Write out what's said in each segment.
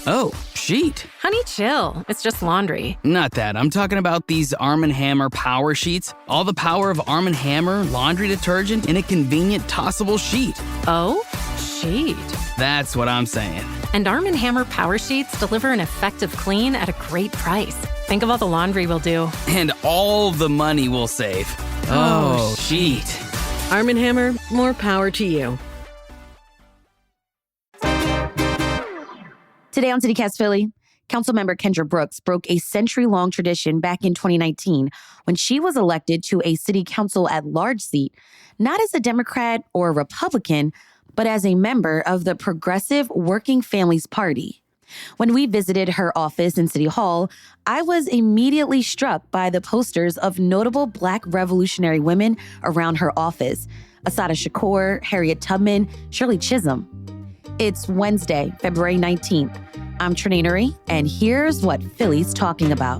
Oh, sheet. Honey, chill. It's just laundry. Not that. I'm talking about these Arm & Hammer Power Sheets. All the power of Arm & Hammer laundry detergent in a convenient tossable sheet. Oh, sheet. That's what I'm saying. And Arm & Hammer Power Sheets deliver an effective clean at a great price. Think of all the laundry we'll do. And all the money we'll save. Oh, sheet. Arm & Hammer, more power to you. Today on CityCast Philly, Councilmember Kendra Brooks broke a century-long tradition back in 2019 when she was elected to a city council at-large seat, not as a Democrat or a Republican, but as a member of the Progressive Working Families Party. When we visited her office in City Hall, I was immediately struck by the posters of notable Black revolutionary women around her office: Assata Shakur, Harriet Tubman, Shirley Chisholm. It's Wednesday, February 19th. I'm Trenae Nuri, and here's what Philly's talking about.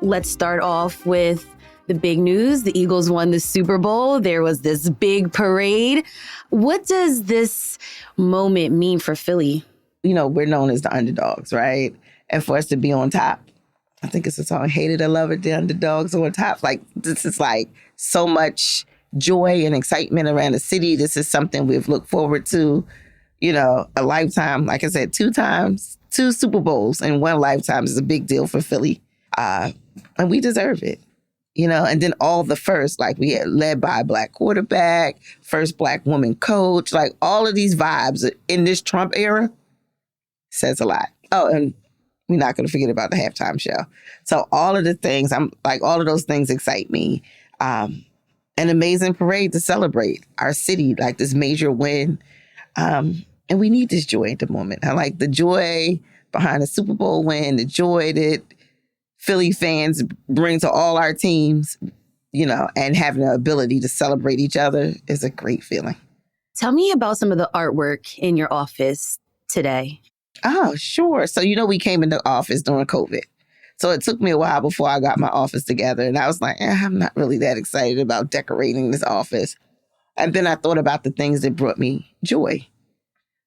Let's start off with the big news. The Eagles won the Super Bowl. There was this big parade. What does this moment mean for Philly? You know, we're known as the underdogs, right? And for us to be on top, I think it's a song, Hate It or Love It, the underdogs on top. Like, this is like so much joy and excitement around the city. This is something we've looked forward to, you know, a lifetime. Like I said, 2 Super Bowls in one lifetime is a big deal for Philly. And we deserve it, you know. And then all the first, like we had led by a Black quarterback, first Black woman coach, like all of these vibes in this Trump era says a lot. Oh, and we're not going to forget about the halftime show. So all of the things, all of those things excite me. An amazing parade to celebrate our city, like this major win. And we need this joy at the moment. I like the joy behind the Super Bowl win, the joy that Philly fans bring to all our teams, you know, and having the ability to celebrate each other is a great feeling. Tell me about some of the artwork in your office today. Oh, sure. So, you know, we came into office during COVID. So it took me a while before I got my office together. And I was like, I'm not really that excited about decorating this office. And then I thought about the things that brought me joy.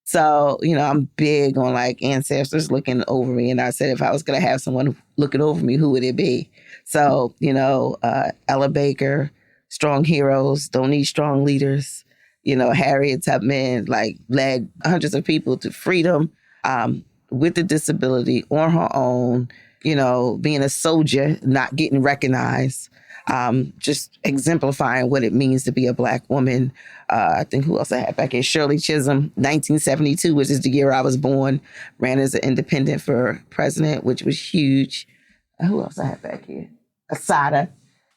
So, you know, I'm big on like ancestors looking over me. And I said, if I was going to have someone looking over me, who would it be? So, you know, Ella Baker, strong heroes, don't need strong leaders. You know, Harriet Tubman, like led hundreds of people to freedom. With the disability on her own, you know, being a soldier, not getting recognized, just exemplifying what it means to be a Black woman. I think who else I had back here? Shirley Chisholm, 1972, which is the year I was born, ran as an independent for president, which was huge. Who else I had back here? Assata,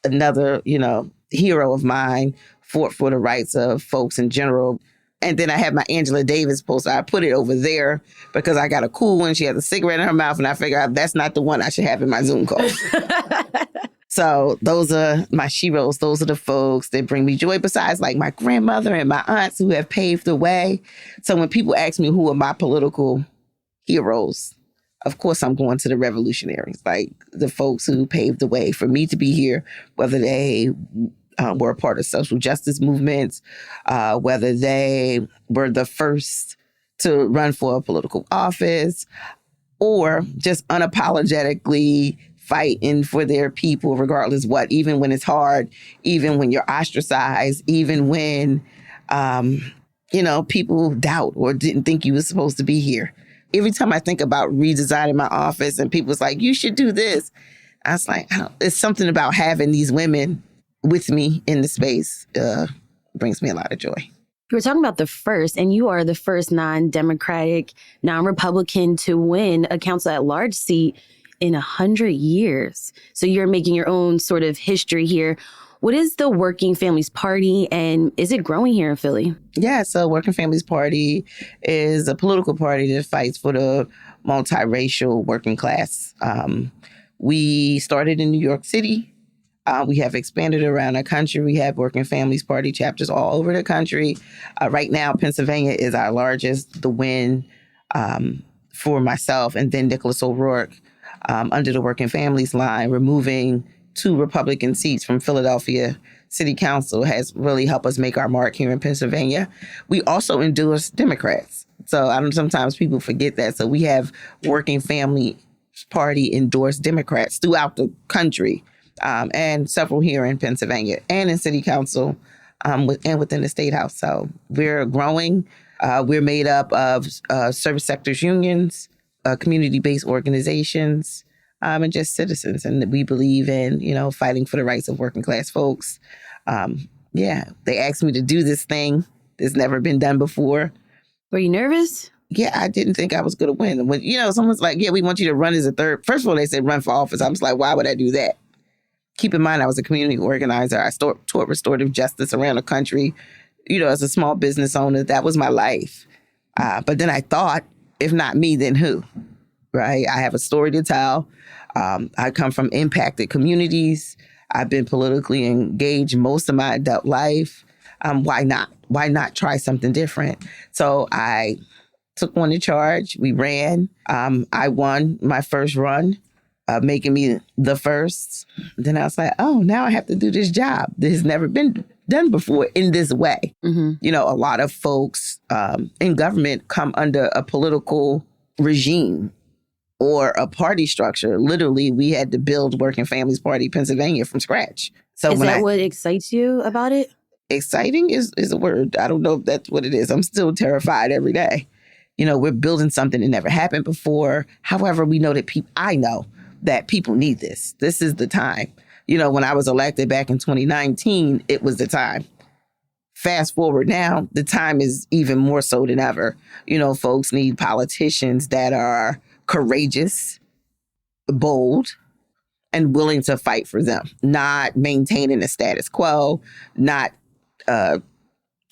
another, you know, hero of mine, fought for the rights of folks in general. And then I had my Angela Davis poster. I put it over there because I got a cool one. She has a cigarette in her mouth, and I figured that's not the one I should have in my Zoom call. So those are my Sheroes. Those are the folks that bring me joy, besides like my grandmother and my aunts who have paved the way. So when people ask me who are my political heroes, of course I'm going to the revolutionaries, like the folks who paved the way for me to be here, whether they were a part of social justice movements, whether they were the first to run for a political office, or just unapologetically fighting for their people, regardless what, even when it's hard, even when you're ostracized, even when, you know, people doubt or didn't think you were supposed to be here. Every time I think about redesigning my office and people's like, you should do this, I was like, it's something about having these women with me in the space brings me a lot of joy. You were talking about the first, and you are the first non-Democratic, non-Republican to win a council at-large seat in 100 years. So you're making your own sort of history here. What is the Working Families Party, and is it growing here in Philly? Yeah, so Working Families Party is a political party that fights for the multiracial working class. We started in New York City. We have expanded around the country. We have Working Families Party chapters all over the country. Right now, Pennsylvania is our largest. The win for myself and then Nicholas O'Rourke under the Working Families line, removing 2 Republican seats from Philadelphia City Council has really helped us make our mark here in Pennsylvania. We also endorse Democrats. So sometimes people forget that. So we have Working Family Party endorsed Democrats throughout the country, and several here in Pennsylvania and in City Council, and within the State House. So we're growing. We're made up of service sectors unions, community-based organizations, and just citizens. And we believe in, fighting for the rights of working class folks. They asked me to do this thing that's never been done before. Were you nervous? Yeah, I didn't think I was going to win. When, someone's like, yeah, we want you to run as a third. First of all, they said run for office. I was like, why would I do that? Keep in mind, I was a community organizer. I taught restorative justice around the country. As a small business owner, that was my life. But then I thought, if not me, then who? Right? I have a story to tell. I come from impacted communities. I've been politically engaged most of my adult life. Why not? Why not try something different? So I took on the charge. We ran. I won my first run, making me the first. Then I was like, oh, now I have to do this job. This has never been done before in this way. Mm-hmm. A lot of folks in government come under a political regime or a party structure. Literally, we had to build Working Families Party Pennsylvania from scratch. So is that what excites you about it? Exciting is a word. I don't know if that's what it is. I'm still terrified every day. We're building something that never happened before. However, we know that I know that people need this. This is the time. When I was elected back in 2019, it was the time. Fast forward now, the time is even more so than ever. Folks need politicians that are courageous, bold, and willing to fight for them, not maintaining the status quo, not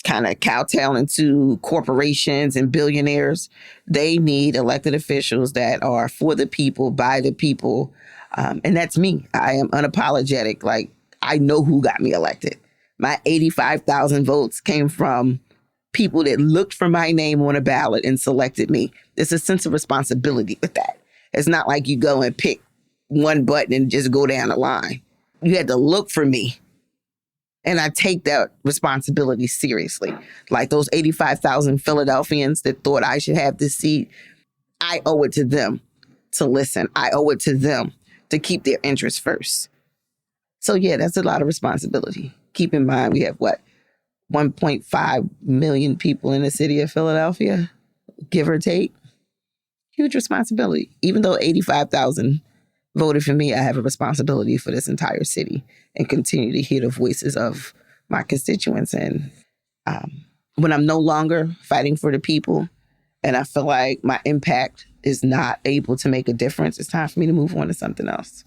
kind of kowtowing to corporations and billionaires. They need elected officials that are for the people, by the people. And that's me. I am unapologetic. Like, I know who got me elected. My 85,000 votes came from people that looked for my name on a ballot and selected me. There's a sense of responsibility with that. It's not like you go and pick one button and just go down the line. You had to look for me. And I take that responsibility seriously. Like those 85,000 Philadelphians that thought I should have this seat, I owe it to them to listen. I owe it to them to keep their interests first. So yeah, that's a lot of responsibility. Keep in mind, we have 1.5 million people in the city of Philadelphia, give or take. Huge responsibility. Even though 85,000 voted for me, I have a responsibility for this entire city and continue to hear the voices of my constituents. And when I'm no longer fighting for the people and I feel like my impact is not able to make a difference, it's time for me to move on to something else.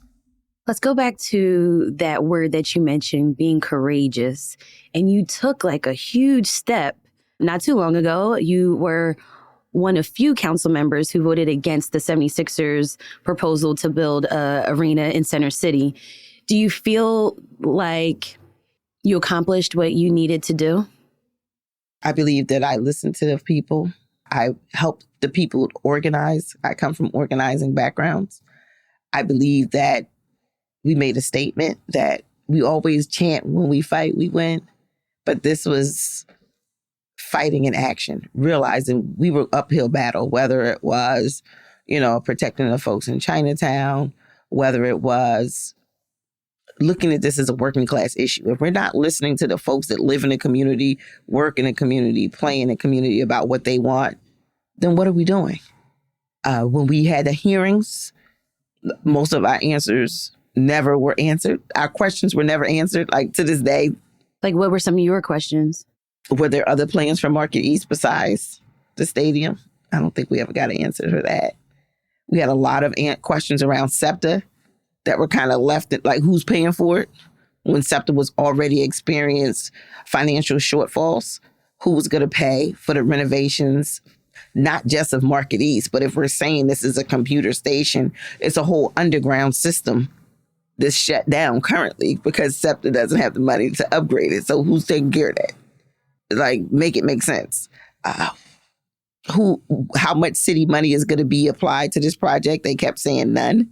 Let's go back to that word that you mentioned, being courageous. And you took like a huge step not too long ago. You were one of few council members who voted against the 76ers proposal to build an arena in Center City. Do you feel like you accomplished what you needed to do? I believe that I listened to the people. I helped the people organize. I come from organizing backgrounds. I believe that we made a statement that we always chant when we fight, we win. But this was fighting in action, realizing we were uphill battle, whether it was, protecting the folks in Chinatown, whether it was looking at this as a working class issue. If we're not listening to the folks that live in the community, work in the community, play in the community about what they want, then what are we doing? When we had the hearings, most of our answers never were answered. Our questions were never answered, like to this day. Like, what were some of your questions? Were there other plans for Market East besides the stadium? I don't think we ever got an answer for that. We had a lot of questions around SEPTA that were kind of left at, like, who's paying for it? When SEPTA was already experienced financial shortfalls, who was going to pay for the renovations, not just of Market East, but if we're saying this is a computer station, it's a whole underground system that's shut down currently because SEPTA doesn't have the money to upgrade it. So who's taking care of that? Like, make it make sense. How much city money is going to be applied to this project? They kept saying none.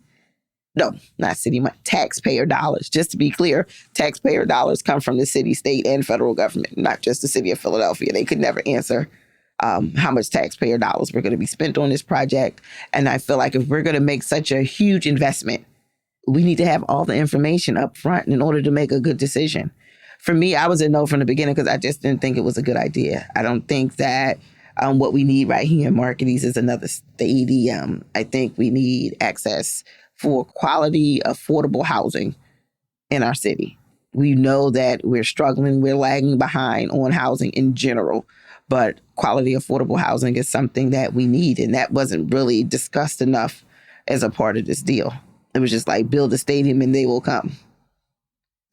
No, not city money, taxpayer dollars. Just to be clear, taxpayer dollars come from the city, state, and federal government, not just the city of Philadelphia. They could never answer how much taxpayer dollars were going to be spent on this project. And I feel like if we're going to make such a huge investment, we need to have all the information up front in order to make a good decision. For me, I was a no from the beginning because I just didn't think it was a good idea. I don't think that what we need right here in Marquette is another stadium. I think we need access for quality, affordable housing in our city. We know that we're struggling, we're lagging behind on housing in general, but quality, affordable housing is something that we need. And that wasn't really discussed enough as a part of this deal. It was just like, build a stadium and they will come.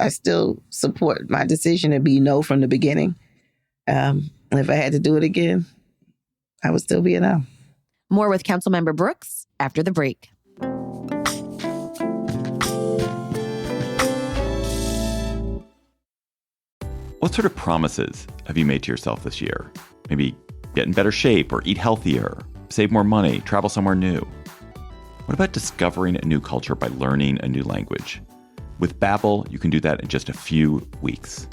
I still support my decision to be no from the beginning. If I had to do it again, I would still be a no. More with Councilmember Brooks after the break. What sort of promises have you made to yourself this year? Maybe get in better shape or eat healthier, save more money, travel somewhere new. What about discovering a new culture by learning a new language? With Babbel, you can do that in just a few weeks.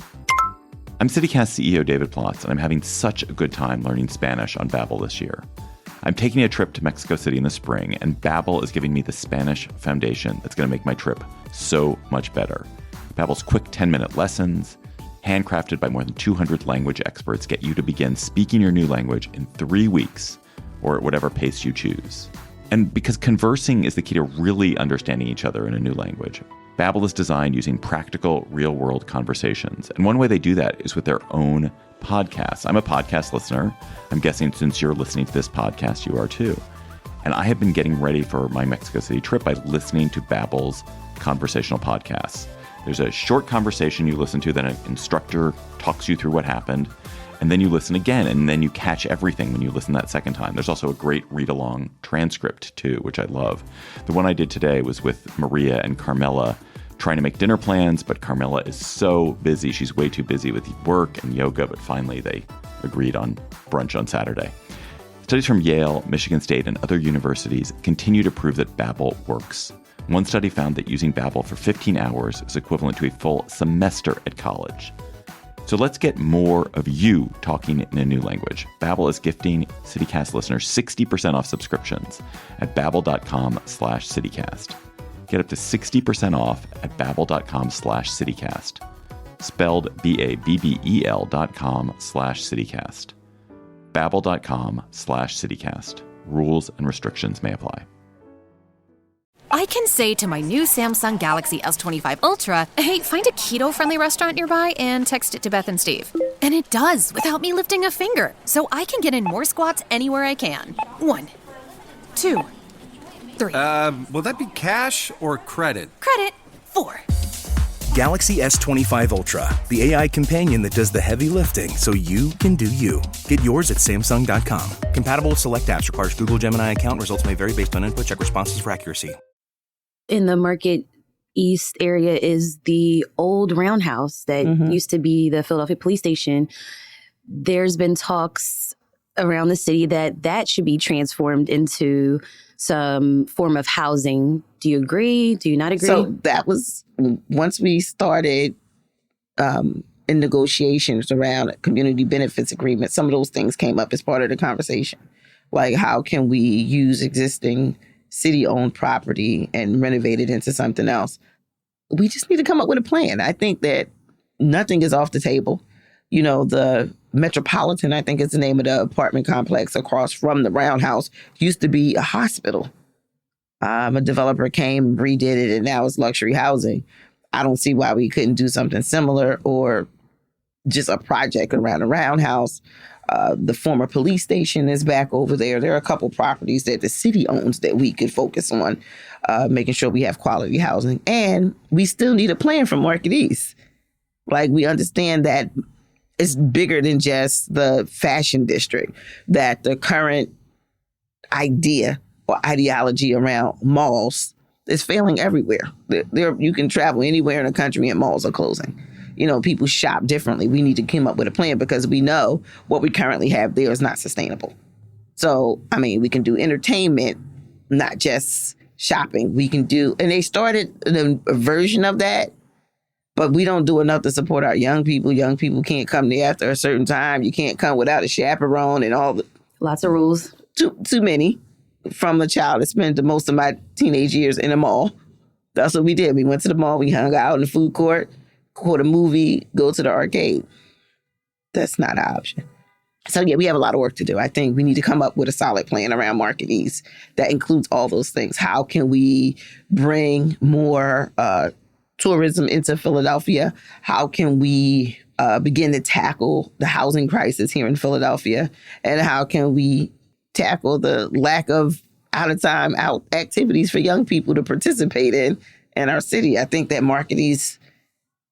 I'm CityCast CEO David Plotz, and I'm having such a good time learning Spanish on Babbel this year. I'm taking a trip to Mexico City in the spring, and Babbel is giving me the Spanish foundation that's going to make my trip so much better. Babbel's quick 10-minute lessons, handcrafted by more than 200 language experts, get you to begin speaking your new language in 3 weeks, or at whatever pace you choose. And because conversing is the key to really understanding each other in a new language, Babbel is designed using practical, real-world conversations. And one way they do that is with their own podcasts. I'm a podcast listener. I'm guessing since you're listening to this podcast, you are too. And I have been getting ready for my Mexico City trip by listening to Babbel's conversational podcasts. There's a short conversation you listen to, then an instructor talks you through what happened, and then you listen again, and then you catch everything when you listen that second time. There's also a great read-along transcript, too, which I love. The one I did today was with Maria and Carmela trying to make dinner plans, but Carmela is so busy. She's way too busy with work and yoga, but finally they agreed on brunch on Saturday. Studies from Yale, Michigan State, and other universities continue to prove that Babbel works. One study found that using Babbel for 15 hours is equivalent to a full semester at college. So let's get more of you talking in a new language. Babbel is gifting CityCast listeners 60% off subscriptions at babbel.com/CityCast. Get up to 60% off at babbel.com/CityCast. Spelled BABBEL.com/CityCast. Babbel.com/CityCast. Rules and restrictions may apply. I can say to my new Samsung Galaxy S25 Ultra, hey, find a keto-friendly restaurant nearby and text it to Beth and Steve. And it does, without me lifting a finger. So I can get in more squats anywhere I can. 1, 2, 3. Will that be cash or credit? Credit. 4. Galaxy S25 Ultra, the AI companion that does the heavy lifting so you can do you. Get yours at Samsung.com. Compatible with select apps. Requires Google Gemini account. Results may vary based on input. Check responses for accuracy. In the Market East area is the old roundhouse that used to be the Philadelphia police station. There's been talks around the city that should be transformed into some form of housing. Do you agree? Do you not agree? So that was, once we started in negotiations around community benefits agreement, some of those things came up as part of the conversation. Like, how can we use existing city-owned property and renovate it into something else? We just need to come up with a plan. I think that nothing is off the table. You know, the Metropolitan, I think is the name of the apartment complex across from the Roundhouse, used to be a hospital. A developer came, redid it, and now it's luxury housing. I don't see why we couldn't do something similar or just a project around the Roundhouse. The former police station is back over there. There are a couple properties that the city owns that we could focus on making sure we have quality housing. And we still need a plan for Market East. Like, we understand that it's bigger than just the fashion district, that the current idea or ideology around malls is failing everywhere. You can travel anywhere in the country and malls are closing. You know, people shop differently. We need to come up with a plan because we know what we currently have there is not sustainable. So, I mean, we can do entertainment, not just shopping. We can do, and they started a version of that, but we don't do enough to support our young people. Young people can't come there after a certain time. You can't come without a chaperone and all the... Lots of rules. Too many. From a child that spent the most of my teenage years in a mall. That's what we did. We went to the mall, we hung out in the food court, caught a movie, go to the arcade. That's not an option. So yeah, we have a lot of work to do. I think we need to come up with a solid plan around Market East that includes all those things. How can we bring more tourism into Philadelphia? How can we begin to tackle the housing crisis here in Philadelphia? And how can we tackle the lack of out-of-time out activities for young people to participate in our city? I think that Market East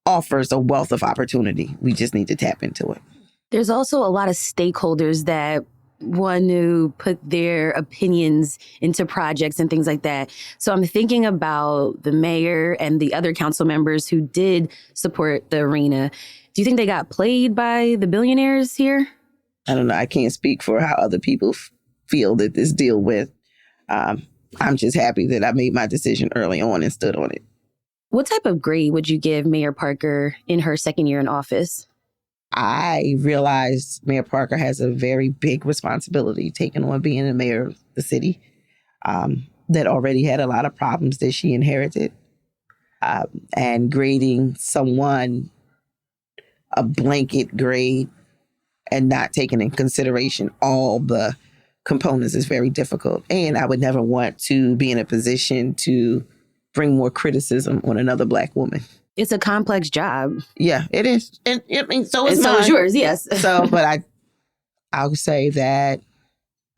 offers a wealth of opportunity. We just need to tap into it. There's also a lot of stakeholders that want to put their opinions into projects and things like that. So I'm thinking about the mayor and the other council members who did support the arena. Do you think they got played by the billionaires here? I don't know. I can't speak for how other people feel that this deal with. I'm just happy that I made my decision early on and stood on it. What type of grade would you give Mayor Parker in her second year in office? I realized Mayor Parker has a very big responsibility taking on being the mayor of the city that already had a lot of problems that she inherited. And grading someone a blanket grade and not taking in consideration all the components is very difficult. And I would never want to be in a position to bring more criticism on another Black woman. It's a complex job. Yeah, it is. And I mean, so is mine. So is yours, yes. But I'll say that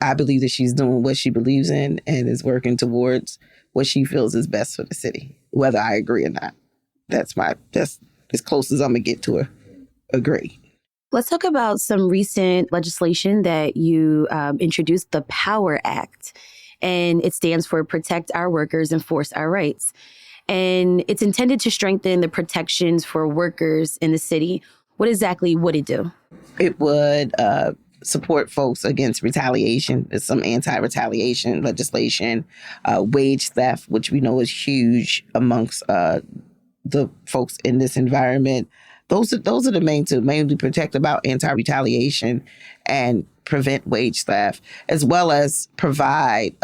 I believe that she's doing what she believes in and is working towards what she feels is best for the city, whether I agree or not. That's as close as I'm going to get to agree. Let's talk about some recent legislation that you introduced, the POWER Act. And it stands for Protect Our Workers, Enforce Our Rights. And it's intended to strengthen the protections for workers in the city. What exactly would it do? It would support folks against retaliation. There's some anti-retaliation legislation, wage theft, which we know is huge amongst the folks in this environment. Those are the main two, mainly protect about anti-retaliation and prevent wage theft, as well as provide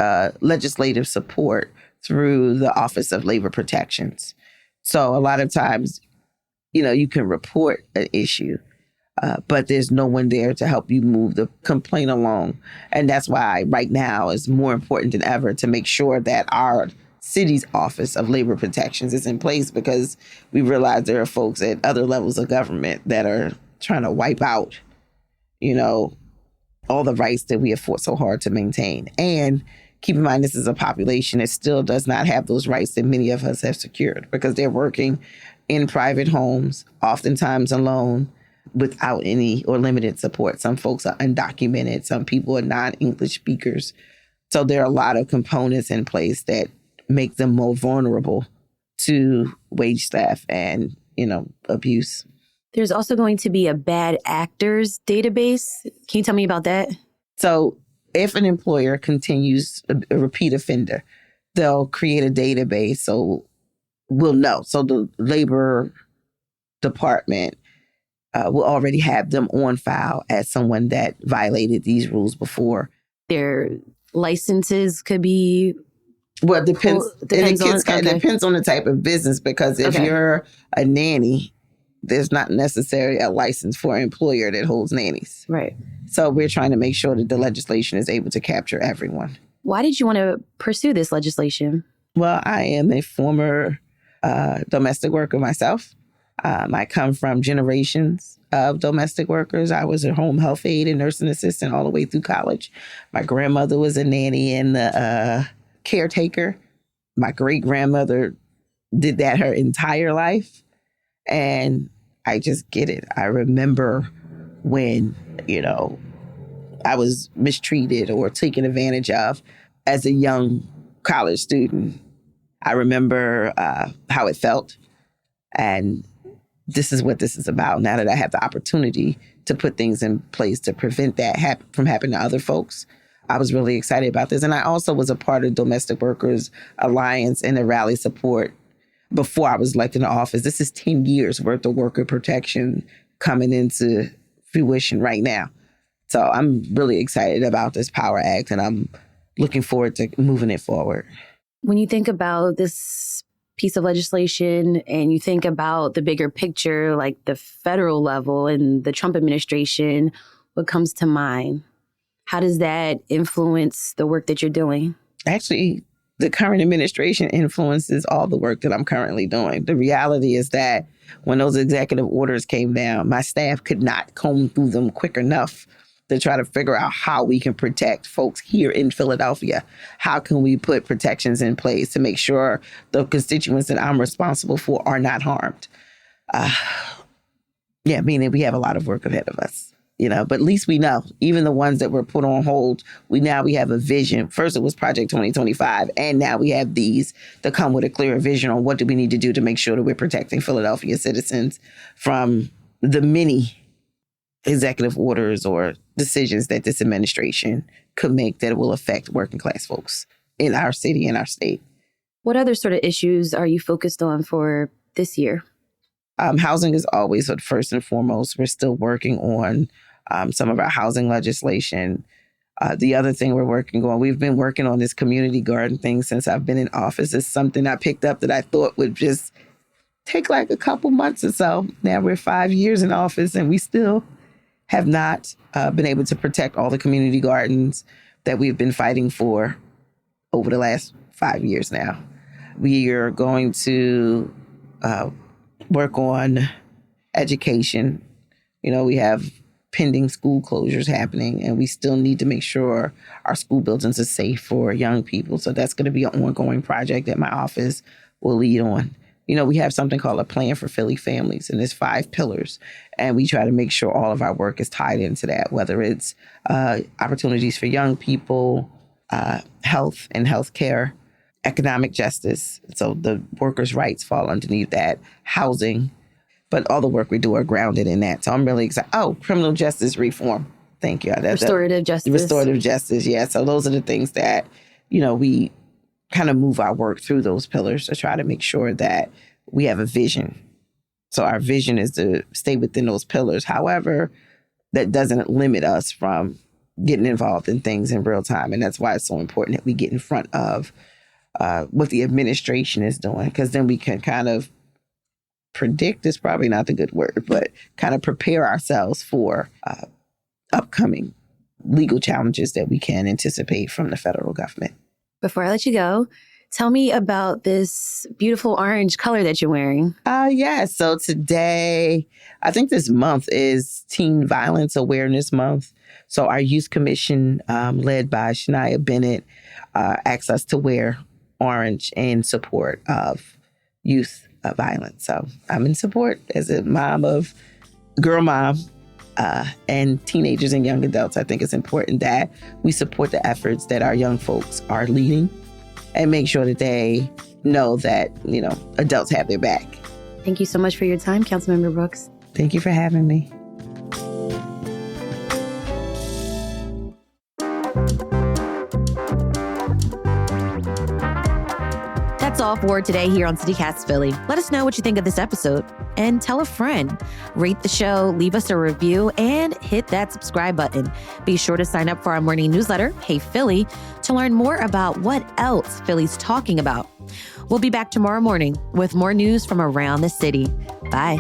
legislative support through the Office of Labor Protections. So a lot of times, you can report an issue, but there's no one there to help you move the complaint along. And that's why right now it's more important than ever to make sure that our city's Office of Labor Protections is in place, because we realize there are folks at other levels of government that are trying to wipe out, all the rights that we have fought so hard to maintain. And keep in mind, this is a population that still does not have those rights that many of us have secured, because they're working in private homes, oftentimes alone, without any or limited support. Some folks are undocumented. Some people are non-English speakers. So there are a lot of components in place that make them more vulnerable to wage theft and, abuse. There's also going to be a bad actors database. Can you tell me about that? So if an employer continues a repeat offender, they'll create a database so we'll know. So the labor department will already have them on file as someone that violated these rules before. Their licenses could be... Well, it depends. It depends on the type of business, because if you're a nanny, there's not necessarily a license for an employer that holds nannies. Right. So we're trying to make sure that the legislation is able to capture everyone. Why did you want to pursue this legislation? Well, I am a former domestic worker myself. I come from generations of domestic workers. I was a home health aide and nursing assistant all the way through college. My grandmother was a nanny and a caretaker. My great-grandmother did that her entire life. And I just get it. I remember when, I was mistreated or taken advantage of as a young college student. I remember how it felt. And this is what this is about. Now that I have the opportunity to put things in place to prevent that from happening to other folks, I was really excited about this. And I also was a part of Domestic Workers Alliance and the rally support before I was elected in office. This is 10 years worth of worker protection coming into fruition right now. So I'm really excited about this Power Act, and I'm looking forward to moving it forward. When you think about this piece of legislation and you think about the bigger picture, like the federal level and the Trump administration, what comes to mind? How does that influence the work that you're doing? Actually, the current administration influences all the work that I'm currently doing. The reality is that when those executive orders came down, my staff could not comb through them quick enough to try to figure out how we can protect folks here in Philadelphia. How can we put protections in place to make sure the constituents that I'm responsible for are not harmed? Meaning we have a lot of work ahead of us. But at least we know, even the ones that were put on hold, we have a vision. First, it was Project 2025, and now we have these that come with a clearer vision on what do we need to do to make sure that we're protecting Philadelphia citizens from the many executive orders or decisions that this administration could make that will affect working class folks in our city and our state. What other sort of issues are you focused on for this year? Housing is always first and foremost. We're still working on some of our housing legislation. The other thing we've been working on this community garden thing since I've been in office. It's something I picked up that I thought would just take like a couple months or so. Now we're 5 years in office and we still have not been able to protect all the community gardens that we've been fighting for over the last 5 years now. We are going to work on education. We have pending school closures happening, and we still need to make sure our school buildings are safe for young people. So that's going to be an ongoing project that my office will lead on. We have something called a plan for Philly families, and there's 5 pillars. And we try to make sure all of our work is tied into that, whether it's opportunities for young people, health and healthcare, economic justice. So the workers' rights fall underneath that, housing. But all the work we do are grounded in that. So I'm really excited. Oh, criminal justice reform. Thank you. Restorative justice. Restorative justice, yeah. So those are the things that, we kind of move our work through those pillars to try to make sure that we have a vision. So our vision is to stay within those pillars. However, that doesn't limit us from getting involved in things in real time. And that's why it's so important that we get in front of what the administration is doing, because then we can kind of predict is probably not the good word, but kind of prepare ourselves for upcoming legal challenges that we can anticipate from the federal government. Before I let you go, tell me about this beautiful orange color that you're wearing. So today, I think this month is Teen Violence Awareness Month. So our youth commission, led by Shania Bennett, asked us to wear orange in support of youth violence. So I'm in support as a girl mom, and teenagers and young adults. I think it's important that we support the efforts that our young folks are leading and make sure that they know that, adults have their back. Thank you so much for your time, Councilmember Brooks. Thank you for having me. That's all for today here on CityCast Philly. Let us know what you think of this episode and tell a friend. Rate the show, leave us a review, and hit that subscribe button. Be sure to sign up for our morning newsletter, Hey Philly, to learn more about what else Philly's talking about. We'll be back tomorrow morning with more news from around the city. Bye.